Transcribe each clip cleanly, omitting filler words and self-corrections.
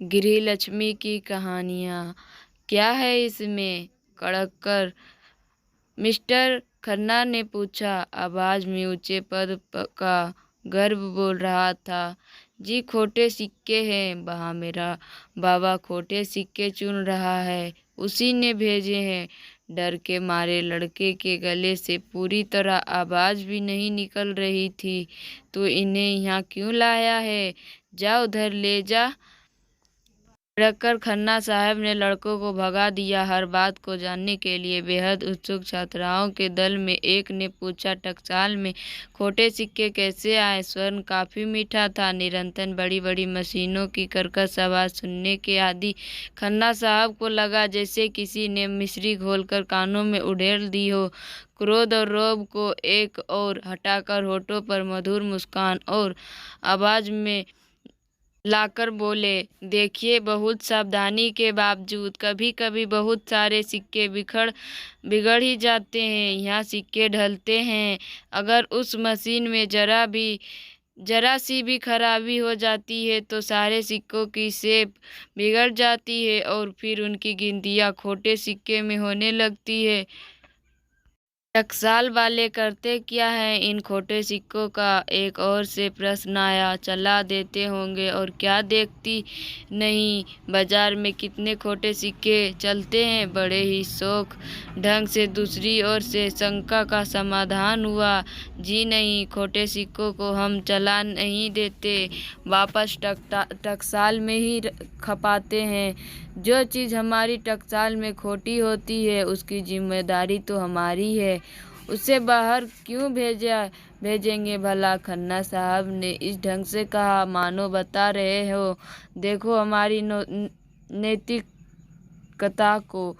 गृहलक्ष्मी की कहानियाँ। क्या है इसमें? कड़क कर मिस्टर खन्ना ने पूछा। आवाज में ऊंचे पद का गर्व बोल रहा था। जी खोटे सिक्के हैं। वहाँ मेरा बाबा खोटे सिक्के चुन रहा है। उसी ने भेजे हैं। डर के मारे लड़के के गले से पूरी तरह आवाज भी नहीं निकल रही थी। तो इन्हें यहाँ क्यों लाया है? जा उधर ले जा। रखकर खन्ना साहब ने लड़कों को भगा दिया। हर बात को जानने के लिए बेहद उत्सुक छात्राओं के दल में एक ने पूछा, टकसाल में खोटे सिक्के कैसे आए? स्वर्ण काफी मीठा था। निरंतर बड़ी बड़ी मशीनों की कर्कश आवाज सुनने के आदि खन्ना साहब को लगा जैसे किसी ने मिश्री घोलकर कानों में उड़ेल दी हो। क्रोध और रोब को एक और हटाकर होठों पर मधुर मुस्कान और आवाज में लाकर बोले, देखिए बहुत सावधानी के बावजूद कभी कभी बहुत सारे सिक्के बिगड़ ही जाते हैं। यहाँ सिक्के ढलते हैं। अगर उस मशीन में जरा सी भी खराबी हो जाती है तो सारे सिक्कों की शेप बिगड़ जाती है और फिर उनकी गिनतियाँ खोटे सिक्के में होने लगती है। टकसाल वाले करते क्या है इन खोटे सिक्कों का? एक और से प्रश्न आया। चला देते होंगे और क्या, देखती नहीं बाजार में कितने खोटे सिक्के चलते हैं? बड़े ही शौक ढंग से दूसरी ओर से शंका का समाधान हुआ। जी नहीं, खोटे सिक्कों को हम चला नहीं देते, वापस टकसाल में ही खपाते हैं। जो चीज़ हमारी टकसाल में खोटी होती है उसकी जिम्मेदारी तो हमारी है। उसे बाहर क्यों भेजेंगे भला? खन्ना साहब ने इस ढंग से कहा मानो बता रहे हो, देखो हमारी नैतिकता को।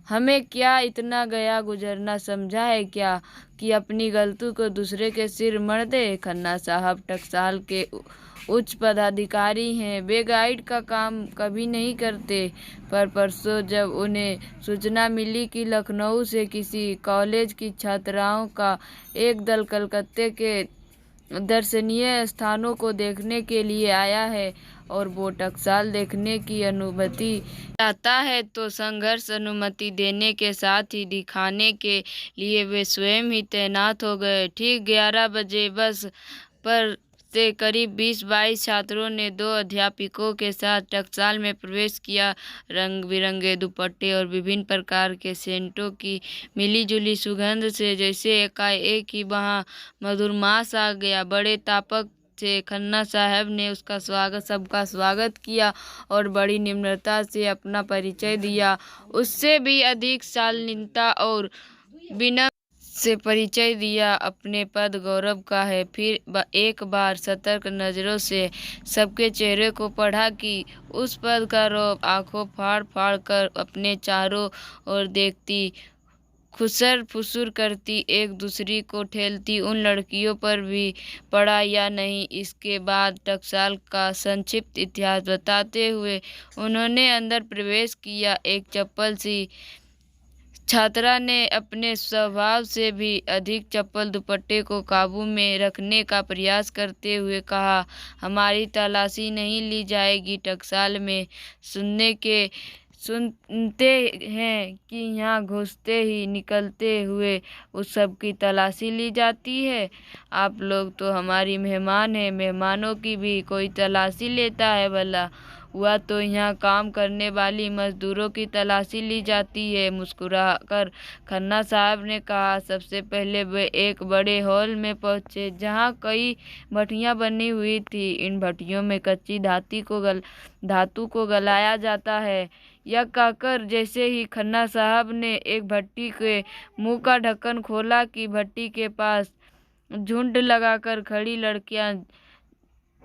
हमें क्या इतना गया गुजरना समझा है क्या कि अपनी गलती को दूसरे के सिर मढ़ दे? खन्ना साहब टकसाल के उच्च पदाधिकारी हैं। वे गाइड का काम कभी नहीं करते, पर परसों जब उन्हें सूचना मिली कि लखनऊ से किसी कॉलेज की छात्राओं का एक दल कलकत्ते के दर्शनीय स्थानों को देखने के लिए आया है और वो टकसाल देखने की अनुमति चाहता है, तो संघर्ष अनुमति देने के साथ ही दिखाने के लिए वे स्वयं ही तैनात हो गए। ठीक 11 बजे बस पर से करीब 20-22 छात्रों ने 2 अध्यापकों के साथ टकसाल में प्रवेश किया। रंग बिरंगे दुपट्टे और विभिन्न प्रकार के सेंटों की मिली-जुली सुगंध से जैसे एकाएक ही वहाँ मधुरमास आ गया। बड़े तापक से खन्ना साहब ने सबका स्वागत किया और बड़ी निम्रता से अपना परिचय दिया। उससे भी अधिक शालीनता और विनम्र से परिचय दिया। अपने पद गौरव का है। फिर एक बार सतर्क नजरों से सबके चेहरे को पढ़ा कि उस पद का रौब आंखों फाड़ फाड़ कर अपने चारों ओर देखती, खुसर फुसुर करती, एक दूसरी को ठेलती उन लड़कियों पर भी पड़ा या नहीं। इसके बाद टकसाल का संक्षिप्त इतिहास बताते हुए उन्होंने अंदर प्रवेश किया। एक चप्पल सी छात्रा ने अपने स्वभाव से भी अधिक चप्पल दुपट्टे को काबू में रखने का प्रयास करते हुए कहा, हमारी तलाशी नहीं ली जाएगी। टकसाल में सुनते हैं कि यहाँ घुसते ही निकलते हुए उस सब की तलाशी ली जाती है। आप लोग तो हमारी मेहमान हैं, मेहमानों की भी कोई तलाशी लेता है भला? हुआ तो यहाँ काम करने वाली मजदूरों की तलाशी ली जाती है। मुस्कुराकर खन्ना साहब ने कहा। सबसे पहले वे एक बड़े हॉल में पहुंचे जहाँ कई भट्टियां बनी हुई थी। इन भट्टियों में कच्ची धातु को गलाया जाता है। यह कहकर जैसे ही खन्ना साहब ने एक भट्टी के मुंह का ढक्कन खोला कि भट्टी के पास झुंड लगाकर खड़ी लड़कियां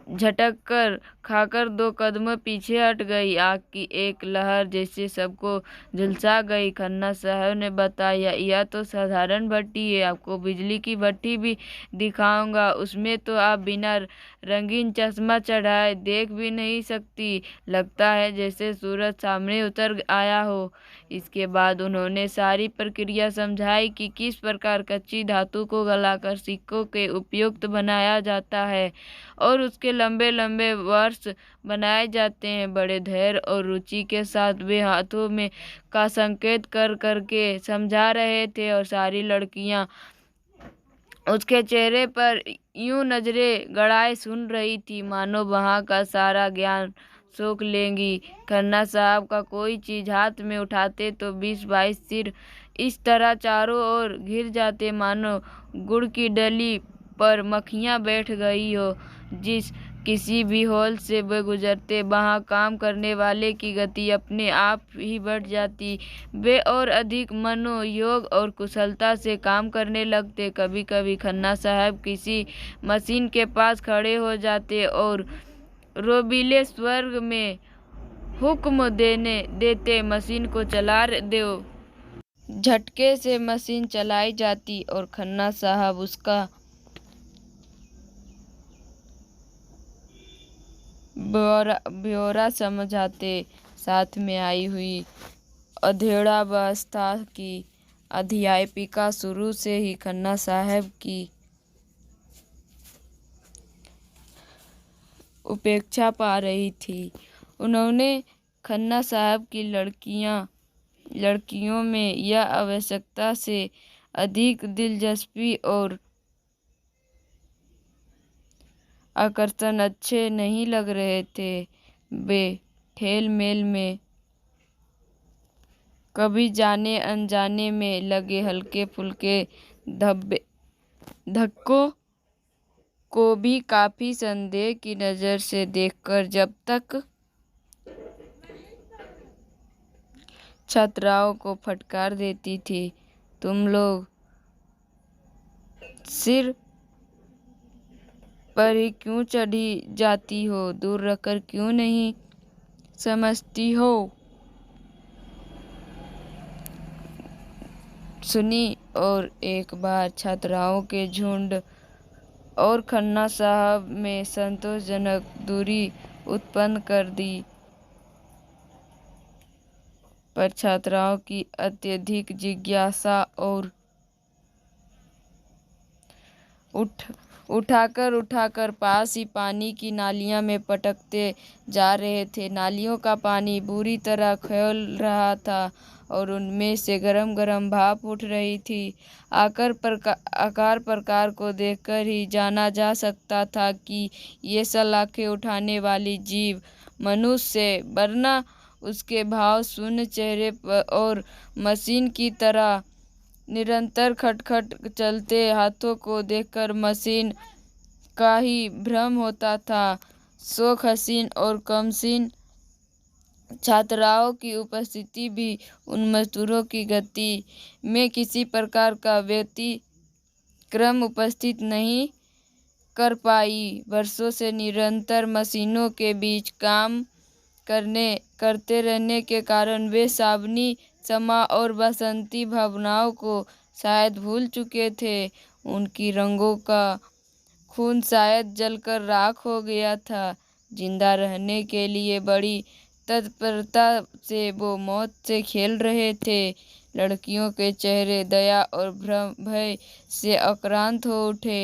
झटक कर खाकर 2 कदम पीछे हट गई। आग की एक लहर जैसे सबको झुलसा गई। खन्ना साहब ने बताया, यह तो साधारण भट्टी है, आपको बिजली की भट्टी भी दिखाऊंगा। उसमें तो आप बिना रंगीन चश्मा चढ़ाए देख भी नहीं सकती, लगता है जैसे सूरज सामने उतर आया हो। इसके बाद उन्होंने सारी प्रक्रिया समझाई कि किस प्रकार कच्ची धातु को गलाकर सिक्कों के उपयुक्त बनाया जाता है और उसके लंबे लंबे वर्ष पर्स बनाए जाते हैं। बड़े धैर्य और रुचि के साथ वे हाथों में का संकेत कर करके समझा रहे थे और सारी लड़कियां उसके चेहरे पर यूं नजरें गड़ाए सुन रही थी मानो वहां का सारा ज्ञान सोख लेंगी। खन्ना साहब का कोई चीज हाथ में उठाते तो 20-22 सिर इस तरह चारों ओर घिर जाते मानो गुड़ की डली पर मक्खियां बैठ गई हो। जिस किसी भी हॉल से वे गुजरते वहां काम करने वाले की गति अपने आप ही बढ़ जाती। वे और अधिक मनोयोग और कुशलता से काम करने लगते। कभी कभी खन्ना साहब किसी मशीन के पास खड़े हो जाते और रोबीले स्वर में हुक्म देते मशीन को चला दो। झटके से मशीन चलाई जाती और खन्ना साहब उसका ब्यौरा समझाते। साथ में आई हुई अधेड़ावस्था की अध्यापिका शुरू से ही खन्ना साहब की उपेक्षा पा रही थी। उन्होंने खन्ना साहब की लड़कियों में यह आवश्यकता से अधिक दिलचस्पी और आकर्षण अच्छे नहीं लग रहे थे। वे ठेल मेल में कभी जाने अनजाने में लगे हल्के फुल्के धक्कों को भी काफी संदेह की नजर से देखकर जब तक छात्राओं को फटकार देती थी, तुम लोग सिर पर ही क्यों चढ़ी जाती हो, दूर रखकर क्यों नहीं समझती हो। सुनी और एक बार छात्राओं के झुंड और खन्ना साहब में संतोषजनक दूरी उत्पन्न कर दी। पर छात्राओं की अत्यधिक जिज्ञासा और उठाकर पास ही पानी की नालियां में पटकते जा रहे थे। नालियों का पानी बुरी तरह खौल रहा था और उनमें से गरम गरम भाप उठ रही थी। आकार प्रकार को देखकर ही जाना जा सकता था कि ये सलाखें उठाने वाली जीव मनुष्य से, वरना उसके भाव शून्य चेहरे पर और मशीन की तरह निरंतर खटखट चलते हाथों को देखकर मशीन का ही भ्रम होता था। शौक हसीन और कमसीन छात्राओं की उपस्थिति भी उन मजदूरों की गति में किसी प्रकार का व्यतिक्रम उपस्थित नहीं कर पाई। वर्षों से निरंतर मशीनों के बीच काम करते रहने के कारण वे सावनी समा और बसंती भावनाओं को शायद भूल चुके थे। उनकी रंगों का खून शायद जलकर राख हो गया था। जिंदा रहने के लिए बड़ी तत्परता से वो मौत से खेल रहे थे। लड़कियों के चेहरे दया और भय से आक्रांत हो उठे।